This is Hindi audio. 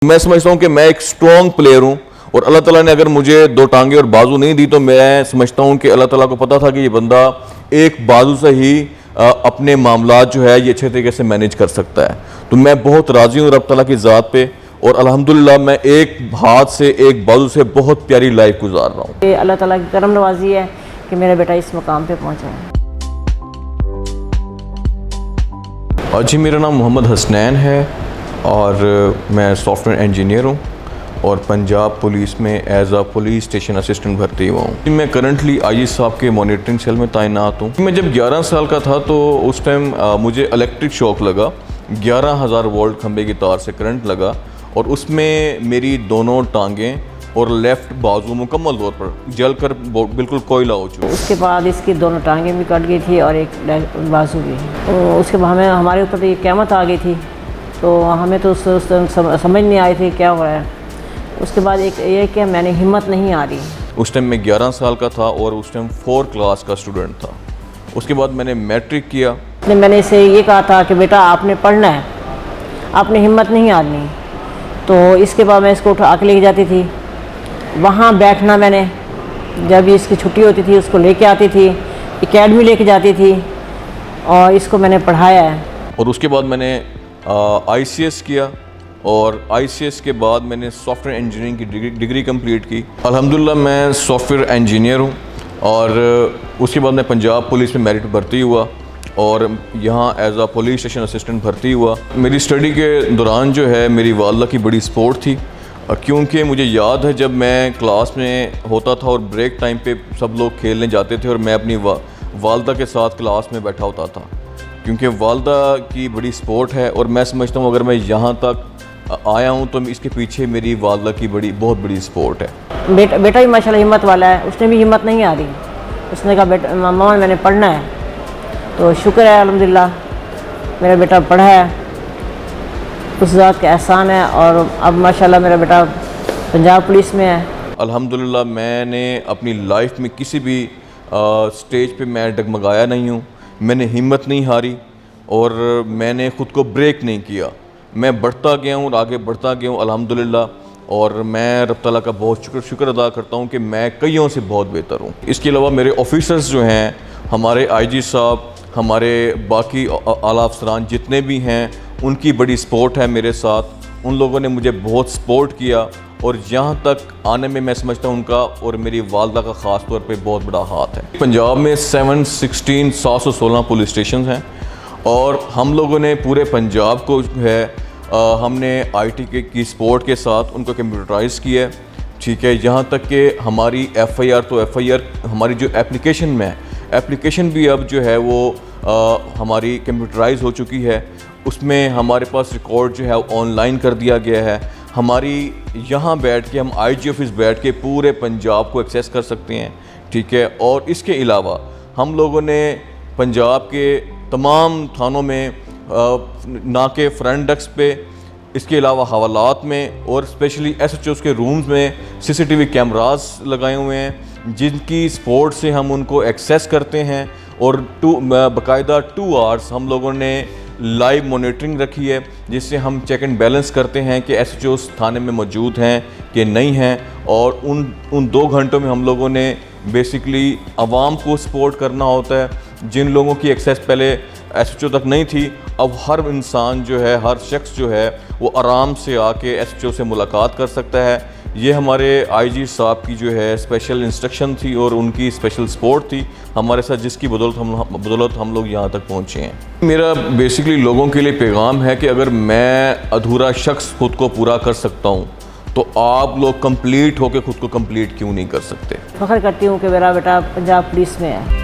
मैं समझता हूँ कि मैं एक स्ट्रॉन्ग प्लेयर हूँ और अल्लाह ताला ने अगर मुझे दो टांगे और बाजू नहीं दी तो मैं समझता हूँ कि अल्लाह ताला को पता था कि ये बंदा एक बाजू से ही अपने मामलात जो है ये अच्छे तरीके से मैनेज कर सकता है। तो मैं बहुत राज़ी हूँ रब ताला की ज़ात पे और अल्हम्दुलिल्लाह मैं एक हाथ से एक बाजू से बहुत प्यारी लाइफ गुजार रहा हूँ। अल्लाह ताला की करम नवाजी है कि मेरा बेटा इस मुकाम पे पहुँचा है। जी मेरा नाम मोहम्मद हसनैन है और मैं सॉफ्टवेयर इंजीनियर हूँ और पंजाब पुलिस में एज आ पुलिस स्टेशन असिस्टेंट भर्ती हुआ हूँ। मैं करंटली आईजी साहब के मॉनिटरिंग सेल में तैनात हूँ। मैं जब 11 साल का था तो उस टाइम मुझे इलेक्ट्रिक शॉक लगा, 11,000 वोल्ट खंबे की तार से करंट लगा और उसमें मेरी दोनों टांगें और लेफ़्ट बाजू मुकम्मल तौर पर जलकर बिल्कुल कोयला हो चुका। उसके बाद इसकी दोनों टांगें भी कट गई थी और एक बाजू भी। तो उसके बाद हमारे ऊपर तो ये क़यामत आ गई थी, तो हमें तो उस समझ नहीं आई थी क्या हो रहा है। उसके बाद एक ये कि मैंने हिम्मत नहीं आ रही। उस टाइम मैं 11 साल का था और उस टाइम 4 क्लास का स्टूडेंट था। उसके बाद मैंने मैट्रिक किया। मैंने इसे ये कहा था कि बेटा आपने पढ़ना है, आपने हिम्मत नहीं हारनी। तो इसके बाद मैं इसको उठा के लेके जाती थी, वहाँ बैठना मैंने, जब इसकी छुट्टी होती थी उसको लेके आती थी, एकेडमी लेके जाती थी और इसको मैंने पढ़ाया है। और उसके बाद मैंने ICS किया और ICS के बाद मैंने सॉफ्टवेयर इंजीनियरिंग की डिग्री कंप्लीट की। अल्हम्दुलिल्लाह मैं सॉफ्टवेयर इंजीनियर हूँ और उसके बाद मैं पंजाब पुलिस में मेरिट भर्ती हुआ और यहाँ एज आ पुलिस स्टेशन असिस्टेंट भर्ती हुआ। मेरी स्टडी के दौरान जो है मेरी वालदा की बड़ी सपोर्ट थी, क्योंकि मुझे याद है जब मैं क्लास में होता था और ब्रेक टाइम पे सब लोग खेलने जाते थे और मैं अपनी वालदा के साथ क्लास में बैठा होता था, क्योंकि वालदा की बड़ी सपोर्ट है। और मैं समझता हूँ अगर मैं यहाँ तक आया हूँ तो इसके पीछे मेरी वालदा की बहुत बड़ी सपोर्ट है। बेटा भी माशाल्लाह हिम्मत वाला है, उसने भी हिम्मत नहीं आ रही। उसने कहा बेटा मामा मैंने पढ़ना है, तो शुक्र है अल्हम्दुलिल्लाह मेरा बेटा पढ़ा है, उस ज़ात का एहसान है और अब माशाल्लाह मेरा बेटा पंजाब पुलिस में है। अल्हम्दुलिल्लाह मैंने अपनी लाइफ में किसी भी स्टेज पे मैं डगमगाया नहीं हूँ, मैंने हिम्मत नहीं हारी और मैंने ख़ुद को ब्रेक नहीं किया। मैं बढ़ता गया हूँ और आगे बढ़ता गया हूँ अल्हम्दुलिल्लाह। और मैं रब ताला का बहुत शुक्र अदा करता हूँ कि मैं कईयों से बहुत बेहतर हूँ। इसके अलावा मेरे ऑफिसर्स जो हैं, हमारे IG साहब, हमारे बाकी आला अफसरान जितने भी हैं, उनकी बड़ी सपोर्ट है मेरे साथ। उन लोगों ने मुझे बहुत सपोर्ट किया और यहाँ तक आने में मैं समझता हूँ उनका और मेरी वालदा का ख़ास तौर पे बहुत बड़ा हाथ है। पंजाब में 716 पुलिस स्टेशन हैं और हम लोगों ने पूरे पंजाब को जो है हमने IT की सपोर्ट के साथ उनको कंप्यूटराइज़ किया है, ठीक है। यहाँ तक कि हमारी FIR तो FIR हमारी जो एप्लीकेशन में है, एप्लीकेशन भी अब जो है वो हमारी कंप्यूटराइज़ हो चुकी है। उसमें हमारे पास रिकॉर्ड जो है ऑनलाइन कर दिया गया है। हमारी यहाँ बैठ के हम IG ऑफिस बैठ के पूरे पंजाब को एक्सेस कर सकते हैं, ठीक है। और इसके अलावा हम लोगों ने पंजाब के तमाम थानों में ना के फ्रंट डेस्क पे, इसके अलावा हवालात में और स्पेशली SHOs के रूम्स में CCTV कैमरास लगाए हुए हैं, जिनकी सपोर्ट से हम उनको एक्सेस करते हैं। और बाकायदा 2 आवर्स हम लोगों ने लाइव मॉनिटरिंग रखी है, जिससे हम चेक एंड बैलेंस करते हैं कि SHOs थाने में मौजूद हैं कि नहीं हैं। और उन 2 घंटों में हम लोगों ने बेसिकली आवाम को सपोर्ट करना होता है। जिन लोगों की एक्सेस पहले SHO तक नहीं थी, अब हर इंसान जो है, हर शख्स जो है वो आराम से आके SHO से मुलाकात कर सकता है। ये हमारे IG साहब की जो है स्पेशल इंस्ट्रक्शन थी और उनकी स्पेशल सपोर्ट थी हमारे साथ, जिसकी बदौलत हम लोग यहाँ तक पहुँचे हैं। मेरा बेसिकली लोगों के लिए पैगाम है कि अगर मैं अधूरा शख्स खुद को पूरा कर सकता हूँ तो आप लोग कंप्लीट होकर खुद को कंप्लीट क्यों नहीं कर सकते। फ़ख्र करती हूँ कि मेरा बेटा पंजाब पुलिस में है।